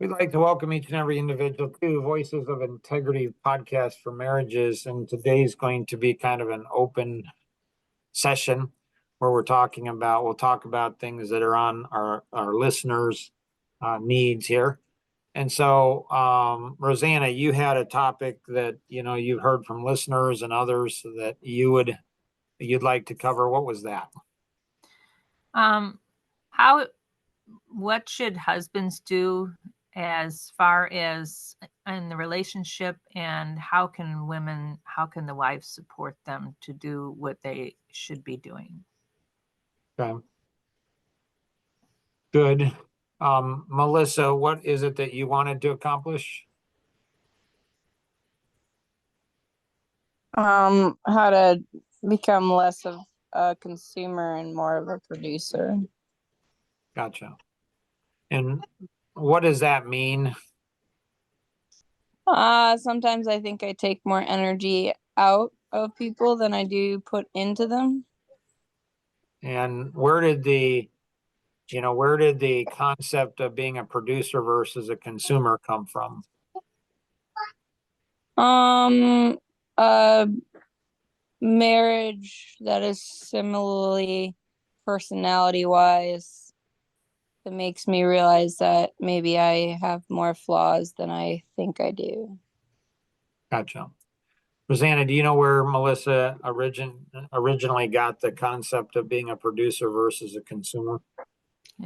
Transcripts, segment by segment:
We'd like to welcome each and every individual to Voices of Integrity podcast for marriages. And today's going to be kind of an open session where we'll talk about things that are on our listeners' needs here. And so, Rosanna, you had a topic that, you've heard from listeners and others that you'd like to cover. What was that? What should husbands do as far as in the relationship, and how can the wives support them to do what they should be doing? Okay. Good. Melissa, what is it that you wanted to accomplish? How to become less of a consumer and more of a producer. Gotcha. And what does that mean? Sometimes I think I take more energy out of people than I do put into them. And where did the concept of being a producer versus a consumer come from? A marriage that is similarly personality-wise, that makes me realize that maybe I have more flaws than I think I do. Gotcha. Rosanna, do you know where Melissa originally got the concept of being a producer versus a consumer?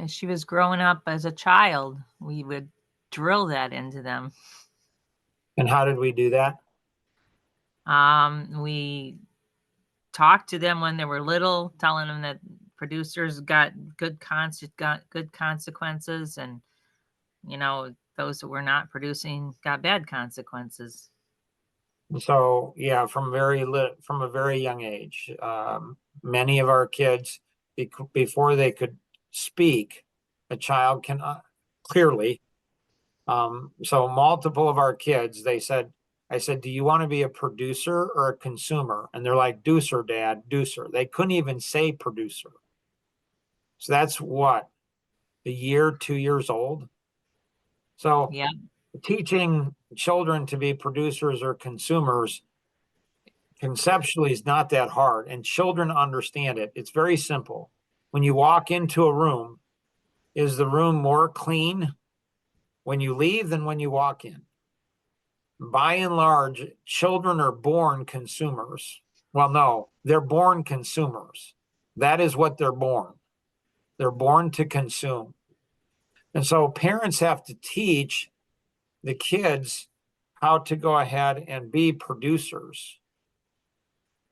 As she was growing up as a child, we would drill that into them. And how did we do that? We talked to them when they were little, telling them that producers got good consequences, and those that were not producing got bad consequences. So yeah, from a very young age, many of our kids, before they could speak, a child can clearly. So multiple of our kids, I said, do you want to be a producer or a consumer? And they're like, deucer, dad, deucer. They couldn't even say producer. So that's what, 2 years old. So yeah, teaching children to be producers or consumers conceptually is not that hard, and children understand it. It's very simple. When you walk into a room, is the room more clean when you leave than when you walk in? By and large, children are born consumers. Well, no, they're born consumers. That is what they're born. They're born to consume. And so parents have to teach the kids how to go ahead and be producers.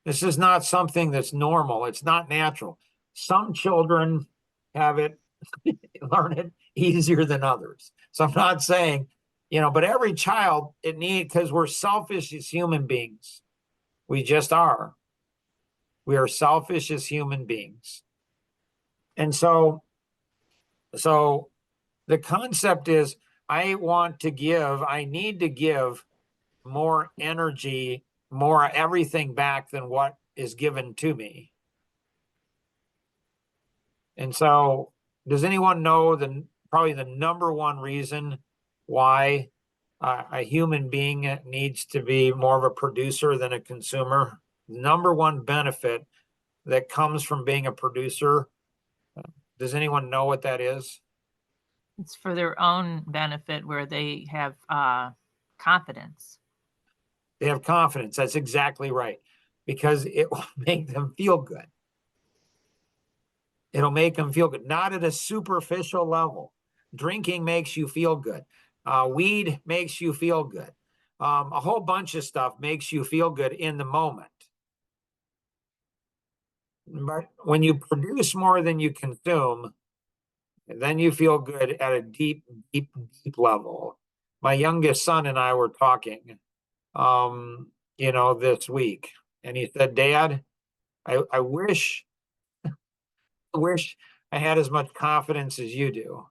This is not something that's normal. It's not natural. Some children have it, learn it easier than others. So I'm not saying, but every child, because we're selfish as human beings. We just are. We are selfish as human beings. And so the concept is, I need to give more energy, more everything back than what is given to me. And so, does anyone know probably the number one reason why a human being needs to be more of a producer than a consumer? The number one benefit that comes from being a producer, does anyone know what that is? It's for their own benefit, where they have confidence. They have confidence. That's exactly right. Because it will make them feel good. It'll make them feel good, not at a superficial level. Drinking makes you feel good. Weed makes you feel good. A whole bunch of stuff makes you feel good in the moment. But when you produce more than you consume, then you feel good at a deep, deep, deep level. My youngest son and I were talking, this week, and he said, Dad, I wish I had as much confidence as you do.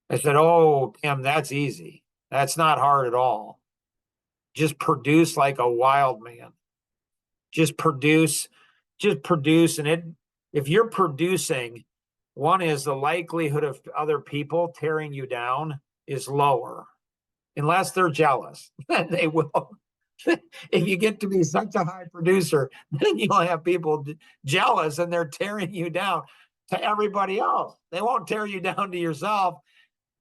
I said, oh, Tim, that's easy. That's not hard at all. Just produce like a wild man. Just produce. And if you're producing, one is the likelihood of other people tearing you down is lower, unless they're jealous. Then they will. If you get to be such a high producer, then you'll have people jealous and they're tearing you down to everybody else. They won't tear you down to yourself.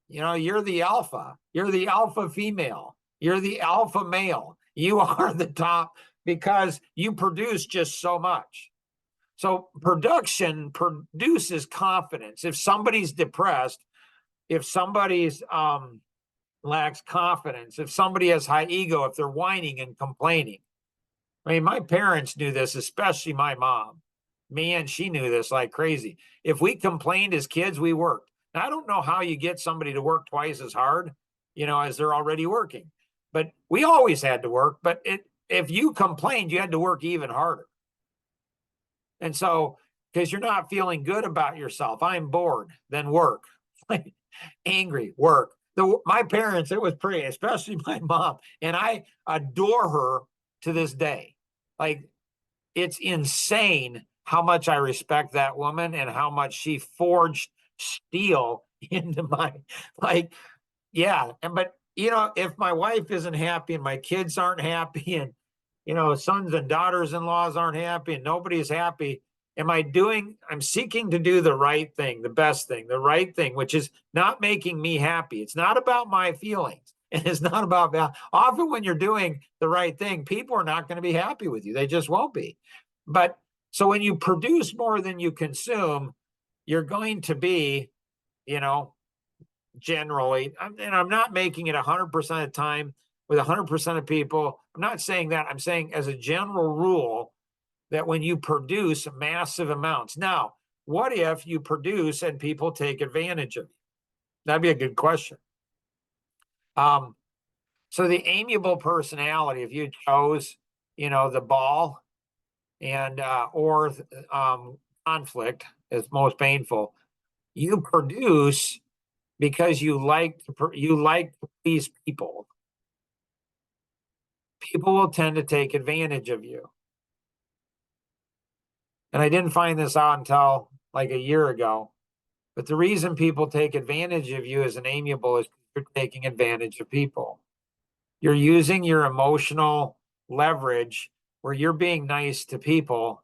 You know, you're the alpha. You're the alpha female. You're the alpha male. You are the top because you produce just so much. So production produces confidence. If somebody's depressed, if somebody's lacks confidence, if somebody has high ego, if they're whining and complaining. I mean, my parents knew this, especially my mom. Man, she knew this like crazy. If we complained as kids, we worked. Now, I don't know how you get somebody to work twice as hard, you know, as they're already working. But we always had to work. But if you complained, you had to work even harder. And so, because you're not feeling good about yourself, I'm bored, then work. Angry, work. My parents, it was pretty, especially my mom, and I adore her to this day. Like, it's insane how much I respect that woman and how much she forged steel into my, like, yeah. But, you know, if my wife isn't happy and my kids aren't happy and, you know, sons and daughters-in-laws aren't happy and nobody is happy, I'm seeking to do the right thing, the best thing, the right thing, which is not making me happy. It's not about my feelings. And it's not about that. Often when you're doing the right thing, people are not going to be happy with you. They just won't be. But so when you produce more than you consume, you're going to be, you know, generally, and I'm not making it 100% of the time with 100% of people. I'm not saying that. I'm saying as a general rule, that when you produce massive amounts. Now, what if you produce and people take advantage of you? That'd be a good question. So the amiable personality, if you chose, you know, the ball and or conflict is most painful, you produce because you like to please people. People will tend to take advantage of you. And I didn't find this out until like a year ago. But the reason people take advantage of you as an amiable is you're taking advantage of people. You're using your emotional leverage where you're being nice to people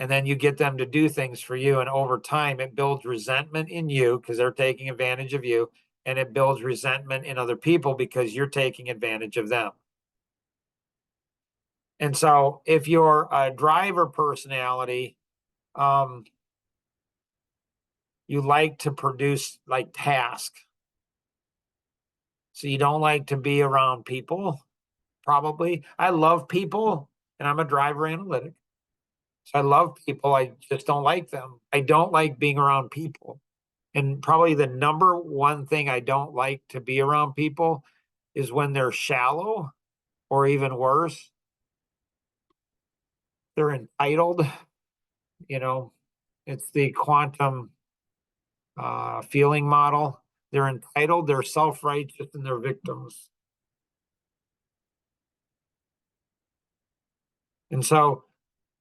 and then you get them to do things for you. And over time, it builds resentment in you because they're taking advantage of you. And it builds resentment in other people because you're taking advantage of them. And so if you're a driver personality, you like to produce like tasks. So you don't like to be around people, probably. I love people, and I'm a driver analytic. So I love people. I just don't like them. I don't like being around people. And probably the number one thing I don't like to be around people is when they're shallow, or even worse, they're entitled. You know, it's the quantum feeling model. They're entitled, they're self-righteous, and they're victims. And so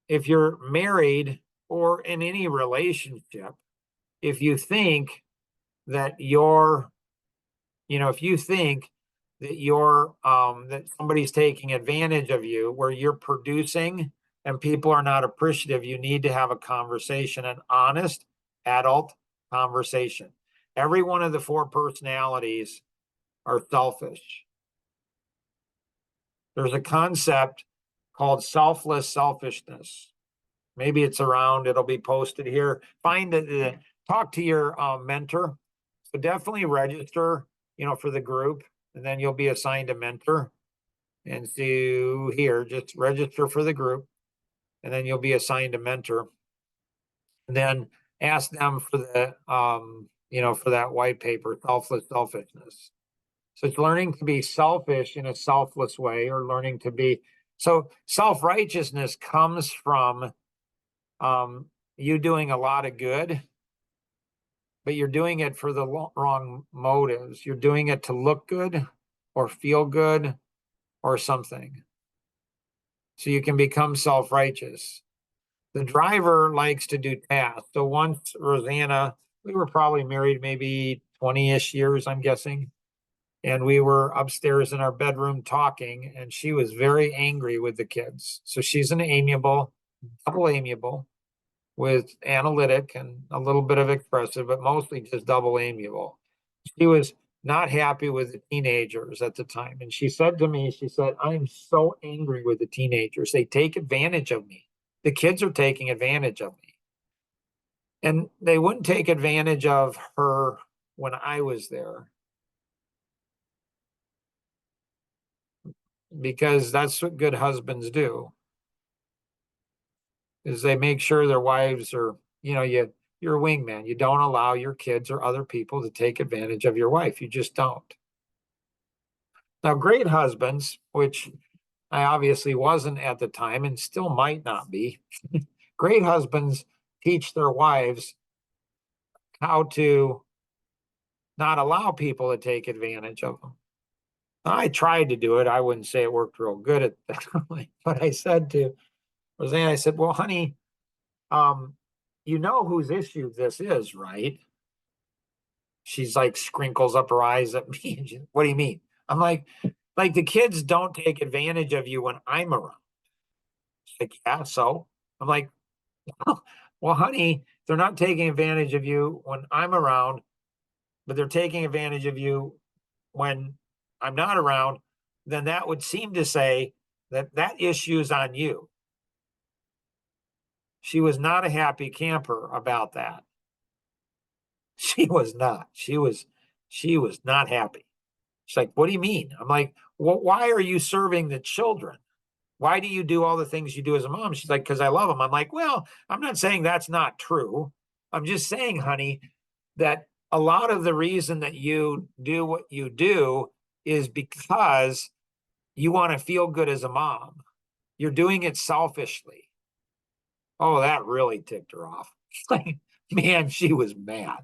if you're married or in any relationship, if you think that if you think that that somebody's taking advantage of you where you're producing and people are not appreciative, you need to have a conversation, an honest adult conversation. Every one of the 4 personalities are selfish. There's a concept called selfless selfishness. Maybe it's around, it'll be posted here. Talk to your mentor. So definitely register, for the group, and then you'll be assigned a mentor. And so here, just register for the group, and then you'll be assigned a mentor. And then ask them for for that white paper, selfless selfishness. So it's learning to be selfish in a selfless way, or learning to be, so self-righteousness comes from you doing a lot of good, but you're doing it for the wrong motives. You're doing it to look good or feel good or something. So you can become self-righteous. The driver likes to do tasks. So once Rosanna, we were probably married maybe 20-ish years, I'm guessing. And we were upstairs in our bedroom talking, and she was very angry with the kids. So she's an amiable, double amiable, with analytic and a little bit of expressive, but mostly just double amiable. She was not happy with the teenagers at the time. And she said to me, she said, I'm so angry with the teenagers. They take advantage of me. The kids are taking advantage of me. And they wouldn't take advantage of her when I was there, because that's what good husbands do, is they make sure their wives are, you're a wingman. You don't allow your kids or other people to take advantage of your wife. You just don't. Now, great husbands, which I obviously wasn't at the time and still might not be, great husbands teach their wives how to not allow people to take advantage of them. I tried to do it. I wouldn't say it worked real good at that point, but I said to Roseanne, I said, well, honey, you know whose issue this is, right? She's like sprinkles up her eyes at me. What do you mean? I'm like the kids don't take advantage of you when I'm around. She's like, yeah, so I'm like, well, honey, they're not taking advantage of you when I'm around, but they're taking advantage of you when I'm not around. Then that would seem to say that that issue is on you. She was not a happy camper about that. She was not. She was not happy. She's like, what do you mean? I'm like, well, why are you serving the children? Why do you do all the things you do as a mom? She's like, because I love them. I'm like, well, I'm not saying that's not true. I'm just saying, honey, that a lot of the reason that you do what you do is because you want to feel good as a mom. You're doing it selfishly. Oh, that really ticked her off. Like, man, she was mad.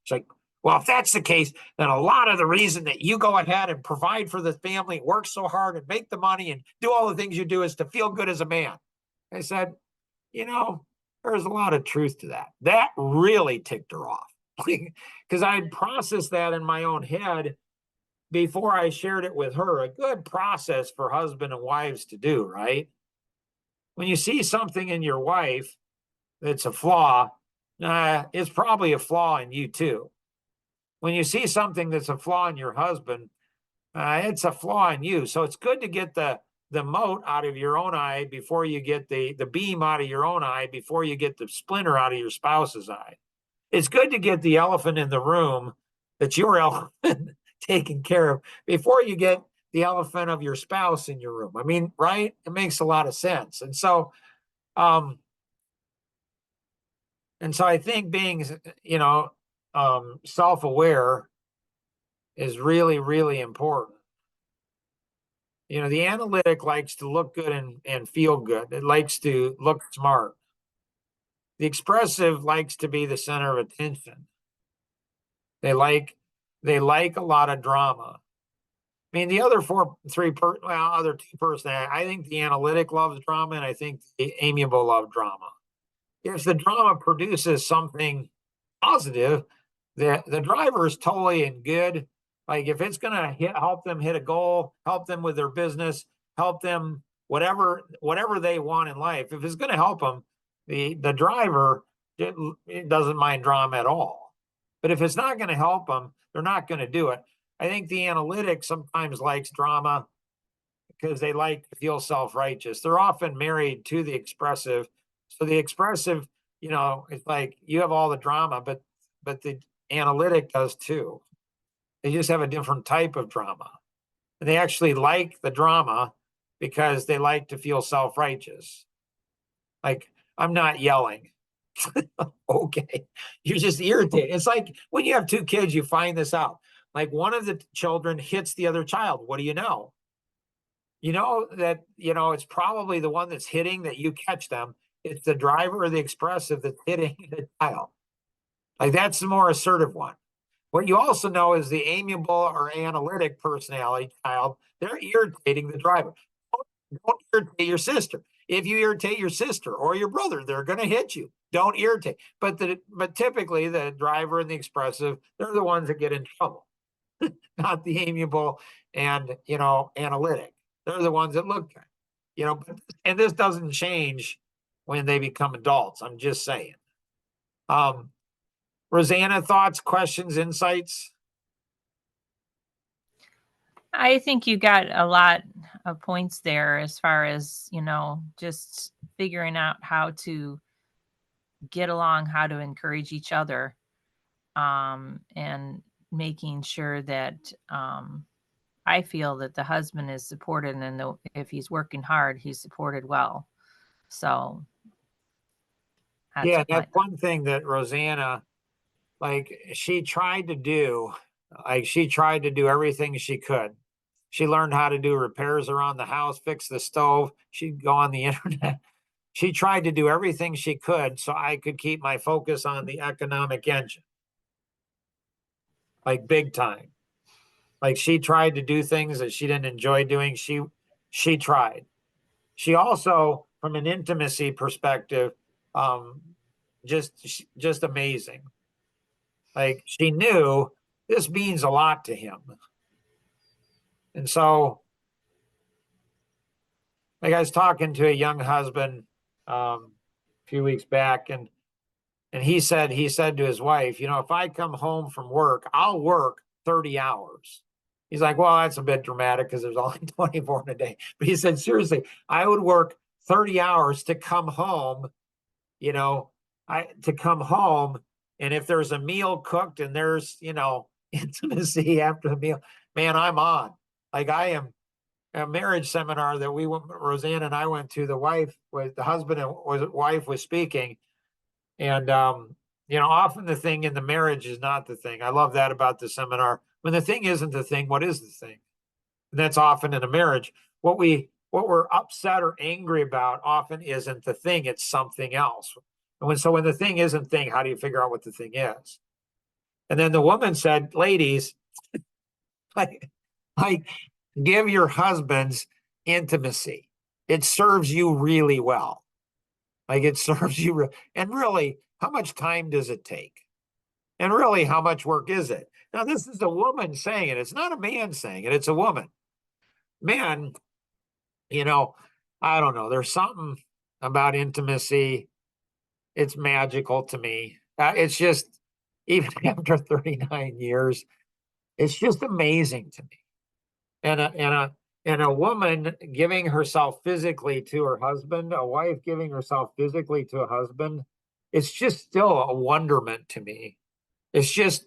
She's like, well, if that's the case, then a lot of the reason that you go ahead and provide for the family, work so hard and make the money and do all the things you do is to feel good as a man. I said, there's a lot of truth to that. That really ticked her off, because I had processed that in my own head before I shared it with her. A good process for husband and wives to do, right? When you see something in your wife that's a flaw, it's probably a flaw in you too. When you see something that's a flaw in your husband, it's a flaw in you. So it's good to get the mote out of your own eye before you get the beam out of your own eye, before you get the splinter out of your spouse's eye. It's good to get the elephant in the room, that's your elephant, taken care of before you get the elephant of your spouse in your room. I mean, right? It makes a lot of sense. And so I think being, self-aware is really, really important. The analytic likes to look good and feel good. It likes to look smart. The expressive likes to be the center of attention. They like a lot of drama. I mean, the other other two personalities, I think the analytic loves drama, and I think the amiable love drama. If the drama produces something positive, the driver is totally in good. Like, if it's going to help them hit a goal, help them with their business, help them whatever they want in life, if it's going to help them, the driver it doesn't mind drama at all. But if it's not going to help them, they're not going to do it. I think the analytic sometimes likes drama because they like to feel self-righteous. They're often married to the expressive. So the expressive, it's like you have all the drama, but the analytic does too. They just have a different type of drama. And they actually like the drama because they like to feel self-righteous. Like, I'm not yelling. Okay. You're just irritated. It's like when you have two kids, you find this out. Like, one of the children hits the other child. What do you know? You know that, it's probably the one that's hitting that you catch them. It's the driver or the expressive that's hitting the child. Like, that's the more assertive one. What you also know is the amiable or analytic personality child, they're irritating the driver. Don't irritate your sister. If you irritate your sister or your brother, they're going to hit you. Don't irritate. But typically the driver and the expressive, they're the ones that get in trouble, not the amiable and, analytic. They're the ones that look good, and this doesn't change when they become adults. I'm just saying. Rosanna, thoughts, questions, insights? I think you got a lot of points there as far as, just figuring out how to get along, how to encourage each other, and making sure that I feel that the husband is supported, and if he's working hard, he's supported well. So that's one thing that Rosanna, she tried to do, everything she could. She learned how to do repairs around the house, fix the stove. She'd go on the internet. She tried to do everything she could so I could keep my focus on the economic engine. Big time. She tried to do things that she didn't enjoy doing. She tried. She also, from an intimacy perspective, just amazing. She knew this means a lot to him. And so, I was talking to a young husband a few weeks back, and he said to his wife, if I come home from work, I'll work 30 hours. He's like, well, that's a bit dramatic because there's only 24 in a day. But he said, seriously, I would work 30 hours to come home, to come home. And if there's a meal cooked and there's, intimacy after the meal, man, I'm on. I am. A marriage seminar that Roseanne and I went to, the husband and wife was speaking. And, often the thing in the marriage is not the thing. I love that about the seminar. When the thing isn't the thing, what is the thing? And that's often in a marriage. What we're upset or angry about often isn't the thing, it's something else. And when the thing isn't thing, how do you figure out what the thing is? And then the woman said, ladies, give your husbands intimacy. It serves you really well. It serves you. And really, how much time does it take? And really, how much work is it? Now, this is a woman saying it. It's not a man saying it. It's a woman. Man, I don't know. There's something about intimacy. It's magical to me. It's just, even after 39 years, it's just amazing to me. And a woman giving herself physically to her husband, a wife giving herself physically to a husband, it's just still a wonderment to me. It's just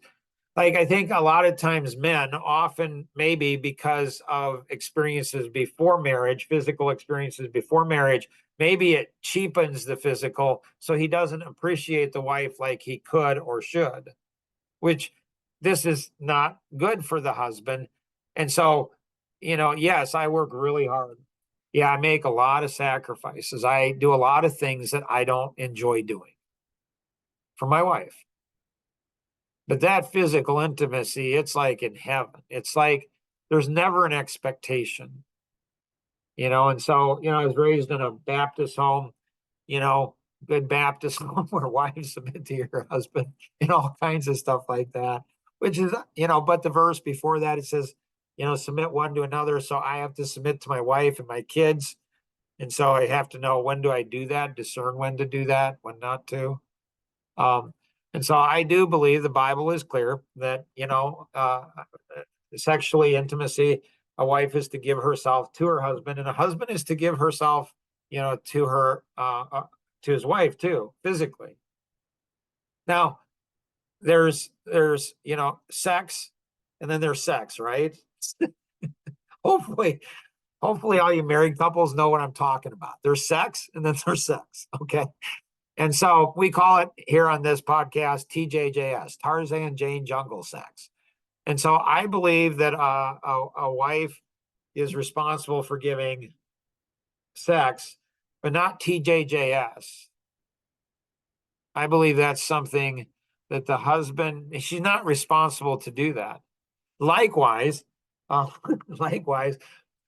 I think a lot of times men, often maybe because of experiences before marriage, physical experiences before marriage, maybe it cheapens the physical, so he doesn't appreciate the wife like he could or should, which this is not good for the husband. And so, yes, I work really hard. Yeah, I make a lot of sacrifices. I do a lot of things that I don't enjoy doing for my wife. But that physical intimacy, it's like in heaven. It's like there's never an expectation, and so, I was raised in a Baptist home, good Baptist home where wives submit to your husband and all kinds of stuff like that, which is, but the verse before that, it says, submit one to another. So I have to submit to my wife and my kids. And so I have to know, when do I do that? Discern when to do that, when not to. And so I do believe the Bible is clear that, sexually intimacy, a wife is to give herself to her husband, and a husband is to give herself, to her, to his wife too, physically. Now, there's, sex, and then there's sex, right? Hopefully all you married couples know what I'm talking about. There's sex, and then there's sex. Okay. And so we call it here on this podcast, TJJS, Tarzan Jane Jungle Sex. And so I believe that a wife is responsible for giving sex, but not TJJS. I believe that's something that the husband, she's not responsible to do that. Likewise,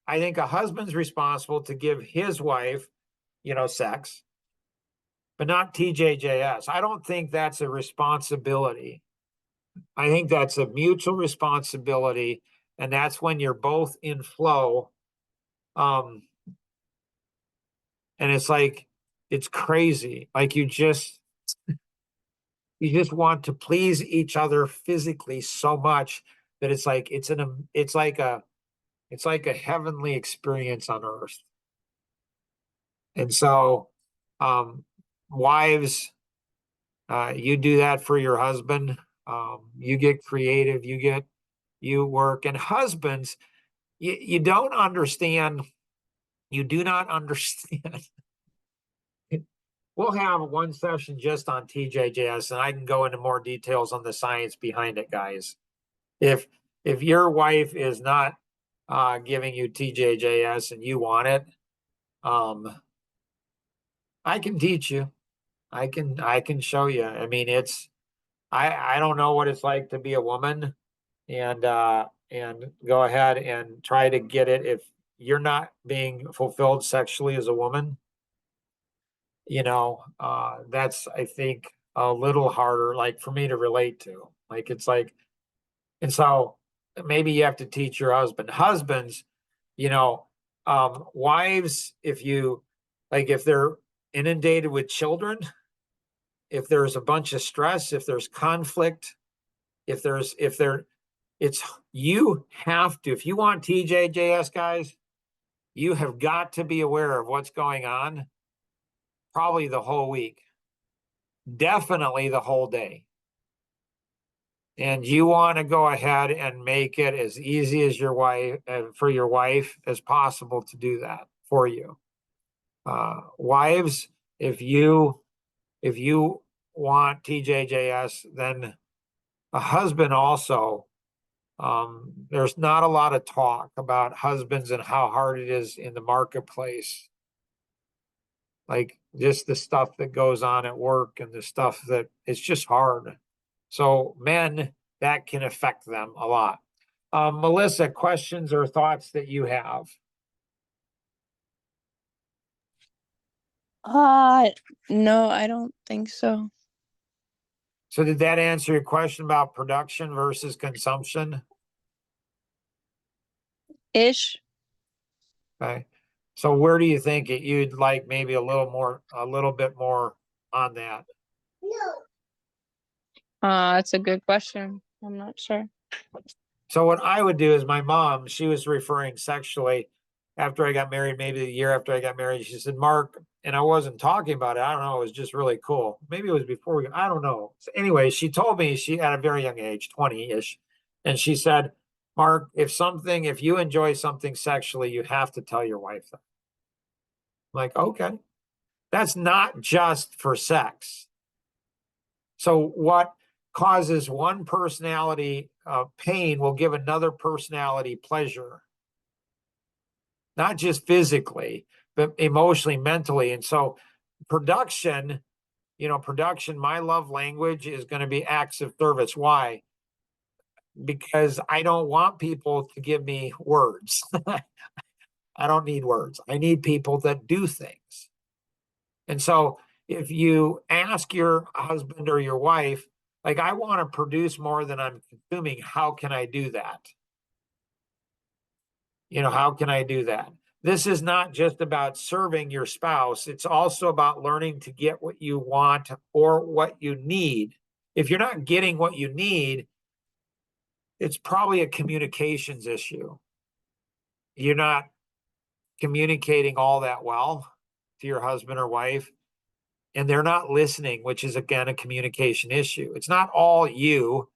I think a husband's responsible to give his wife, sex, but not TJJS. I don't think that's a responsibility. I think that's a mutual responsibility, and that's when you're both in flow. And it's like, it's crazy. Like you just want to please each other physically so much that it's like it's like a heavenly experience on earth. And so, wives, you do that for your husband. You get creative, you work. And husbands, you don't understand, you do not understand. We'll have one session just on TJJS, and I can go into more details on the science behind it, guys. If your wife is not giving you TJJS and you want it, I can teach you. I can show you. I mean, I don't know what it's like to be a woman and go ahead and try to get it if you're not being fulfilled sexually as a woman. That's, I think, a little harder, like for me to relate to. Like it's like, and so maybe you have to teach your husbands, wives, if they're inundated with children, if there's a bunch of stress, if there's conflict, if you have to, if you want TJJS, guys, you have got to be aware of what's going on probably the whole week, definitely the whole day. And you want to go ahead and make it as easy as for your wife as possible to do that for you. Wives, if you want TJJS, then a husband also. There's not a lot of talk about husbands and how hard it is in the marketplace. Like just the stuff that goes on at work and the stuff that it's just hard. So men, that can affect them a lot. Melissa, questions or thoughts that you have? No, I don't think so. So did that answer your question about production versus consumption? Ish. Okay. So where do you think you'd like maybe a little bit more on that? That's a good question. I'm not sure. So what I would do is my mom, she was referring sexually after I got married, maybe a year after I got married. She said, Mark, and I wasn't talking about it. I don't know. It was just really cool. Maybe it was before I don't know. So anyway, she told me she at a very young age, 20-ish. And she said, Mark, if you enjoy something sexually, you have to tell your wife that. I'm like, okay. That's not just for sex. So what causes one personality pain will give another personality pleasure, not just physically, but emotionally, mentally. And so production, my love language is going to be acts of service. Why? Because I don't want people to give me words. I don't need words. I need people that do things. And so if you ask your husband or your wife, like, I want to produce more than I'm consuming, how can I do that? How can I do that? This is not just about serving your spouse. It's also about learning to get what you want or what you need. If you're not getting what you need, it's probably a communications issue. You're not communicating all that well to your husband or wife, and they're not listening, which is, again, a communication issue. It's not all you.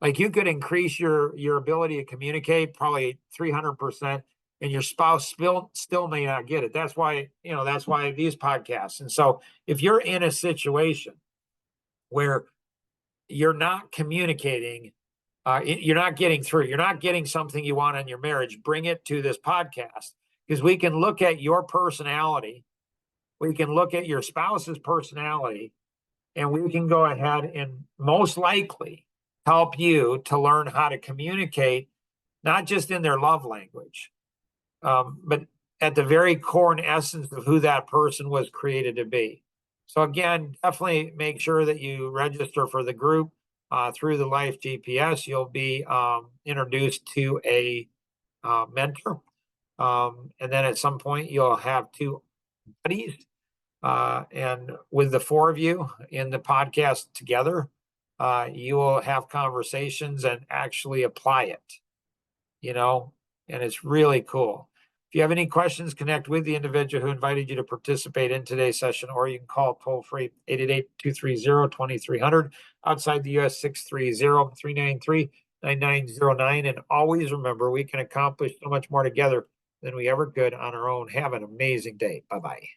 Like, you could increase your ability to communicate probably 300%, and your spouse still may not get it. That's why these podcasts. And so if you're in a situation where you're not communicating, you're not getting through, you're not getting something you want in your marriage, bring it to this podcast, because we can look at your personality. We can look at your spouse's personality, and we can go ahead and most likely help you to learn how to communicate, not just in their love language, but at the very core and essence of who that person was created to be. So again, definitely make sure that you register for the group through the Life GPS. You'll be introduced to a mentor. And then at some point you'll have two buddies. And with the four of you in the podcast together, you will have conversations and actually apply it, and it's really cool. If you have any questions, connect with the individual who invited you to participate in today's session, or you can call toll free 888-230-2300, outside the US 630-393-9909. And always remember, we can accomplish so much more together than we ever could on our own. Have an amazing day. Bye-bye.